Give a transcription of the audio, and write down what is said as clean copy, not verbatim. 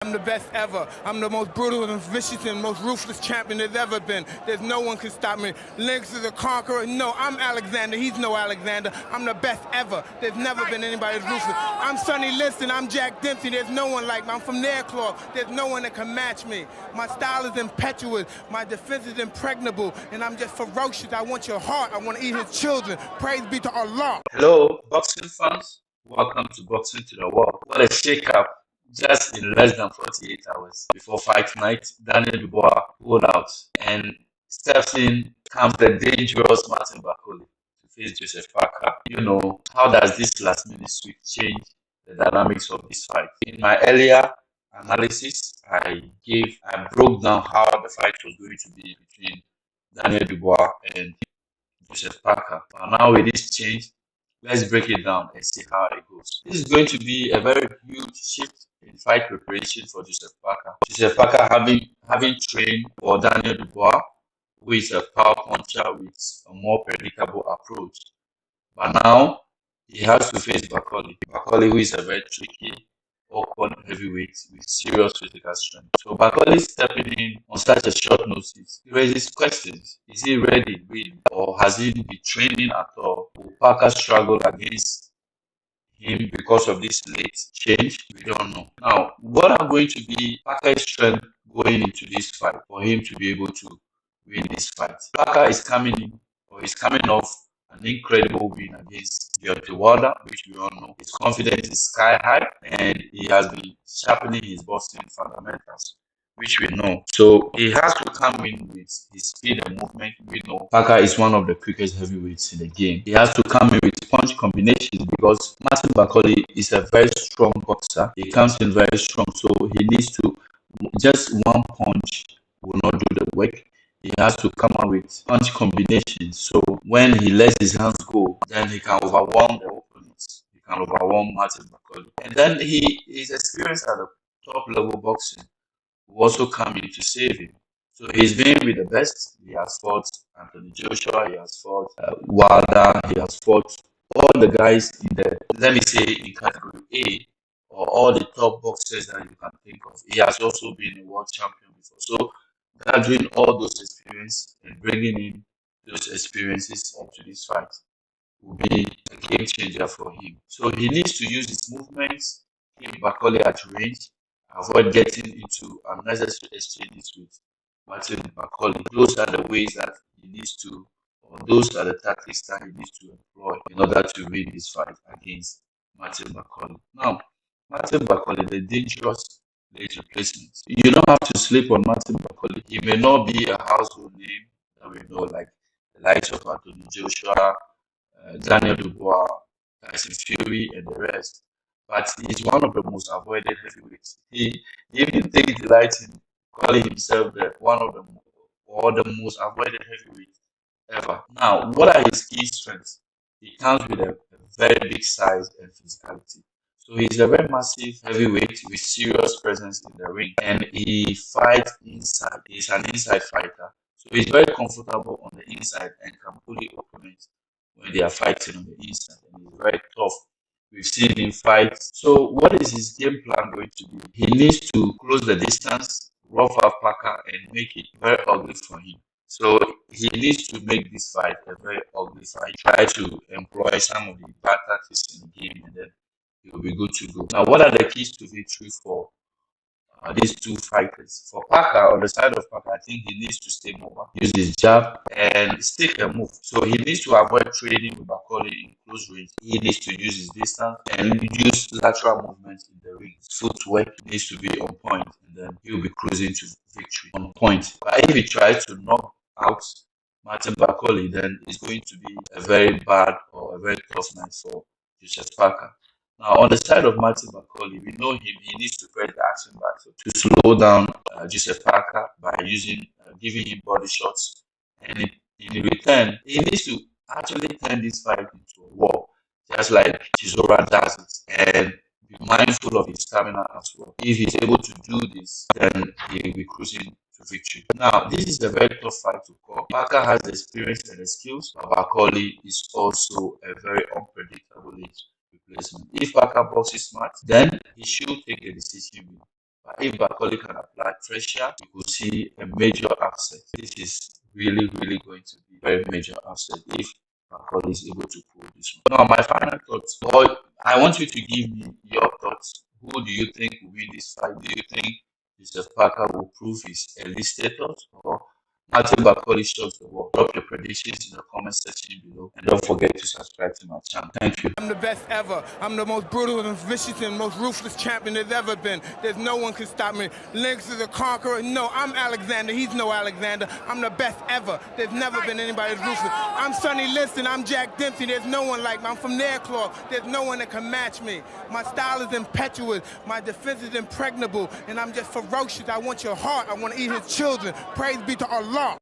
I'm the best ever. I'm the most brutal and vicious and most ruthless champion there's ever been. There's no one can stop me. Lynx is a conqueror. No, I'm Alexander. He's no Alexander. I'm the best ever. There's never been anybody as ruthless. I'm Sonny Liston. I'm Jack Dempsey. There's no one like me. I'm from Nairclaw. There's no one that can match me. My style is impetuous. My defense is impregnable. And I'm just ferocious. I want your heart. I want to eat his children. Praise be to Allah. Hello, boxing fans. Welcome to Boxing to the World. What a shakeup just in less than 48 hours before fight night. Daniel Dubois pulled out and steps in comes the dangerous Martin Bakole to face Joseph Parker. How does this last minute switch change the dynamics of this fight? In my earlier analysis, I broke down how the fight was going to be between Daniel Dubois and Joseph Parker. But now with this change, let's break it down and see how it goes. This is going to be a very huge shift in fight preparation for Joseph Parker. Joseph Parker having trained for Daniel Dubois, who is a power puncher with a more predictable approach. But now he has to face Bakole. Bakole, who is a very tricky, awkward heavyweight with serious physical strength. So Bakole stepping in on such a short notice. He raises questions. Is he ready, really? Or has he been training at all? Will Parker struggle against him because of this late change? We don't know. Now, what are going to be Parker's strength going into this fight for him to be able to win this fight? Parker is coming off an incredible win against Deontay Wilder, which we all know. His confidence is sky high, and he has been sharpening his boxing fundamentals, which we know. So he has to come in with his speed and movement. We know Parker is one of the quickest heavyweights in the game. He has to come in with punch combinations because Martin Bakole is a very strong boxer. He comes in very strong, so he needs to just one punch will not do the work. He has to come up with punch combinations. So when he lets his hands go, then he can overwhelm the opponents. He can overwhelm Martin Bakole. And then his experience at the top level boxing will also come in to save him. So he's been with the best. He has fought Anthony Joshua. He has fought Wilder. He has fought all the guys in let me say, in category A, or all the top boxers that you can think of. He has also been a world champion before. So gathering all those experiences and bringing in those experiences into this fight will be a game changer for him. So he needs to use his movements, keep Bakole at range, avoid getting into unnecessary exchanges with Martin Bakole. Those are the ways that he needs to, or those are the tactics that he needs to employ in order to win this fight against Martin Bakole. Now, Martin Bakole, the dangerous late replacement. You don't have to sleep on Martin Bakole. He may not be a household name that we know, like the likes of Anthony Joshua, Daniel Dubois, Tyson Fury, and the rest. But he's one of the most avoided heavyweights. He even takes delight in calling himself one of the most avoided heavyweights ever. Now, what are his key strengths? He comes with a very big size and physicality. So he's a very massive heavyweight with serious presence in the ring, and he fights inside. He's an inside fighter, so he's very comfortable on the inside and can bully opponents when they are fighting on the inside. And he's very tough. We've seen him fight. So what is his game plan going to be? He needs to close the distance, rough up Parker, and make it very ugly for him. So he needs to make this fight a very ugly fight. Try to employ some of the bad tactics in the game, and then he will be good to go. Now, what are the keys to victory for these two fighters? For Parker, on the side of Parker, I think he needs to stay mobile, use his jab, and stick a move. So he needs to avoid trading with Bakole in close range. He needs to use his distance and use lateral movements in the ring. His footwork needs to be on point, and then he'll be cruising to victory on point. But if he tries to knock out Martin Bakole, then it's going to be a very bad or a very tough night for Joseph Parker. Now, on the side of Martin Bakole, we know him. He needs to press the action back to slow down Joseph Parker by giving him body shots. And in return, he needs to actually turn this fight into a war, just like Chisora does it, and be mindful of his stamina as well. If he's able to do this, then he will be cruising to victory. Now, this is a very tough fight to call. Parker has the experience and the skills, but Bakole is also a very unpredictable replacement. If Parker boxes smart, then he should take a decision win. But if Bakole can apply pressure, you could see a major upset. This is really, really going to be a very major upset if Bakole is able to pull this one. Now, my final thoughts. Boy, I want you to give me your thoughts. Who do you think will win this fight? Do you think Mr. Parker will prove his elite status, or Martin Bakole shows the world? Drop your predictions in the comment section below, and don't forget to subscribe to my channel. Thank you. I'm the best ever. I'm the most brutal and vicious and most ruthless champion there's ever been. There's no one can stop me. Lynx is a conqueror. No, I'm Alexander. He's no Alexander. I'm the best ever. There's never been anybody as ruthless. I'm Sonny Liston. I'm Jack Dempsey. There's no one like me. I'm from Nairclaw. There's no one that can match me. My style is impetuous. My defense is impregnable. And I'm just ferocious. I want your heart. I want to eat his children. Praise be to Allah.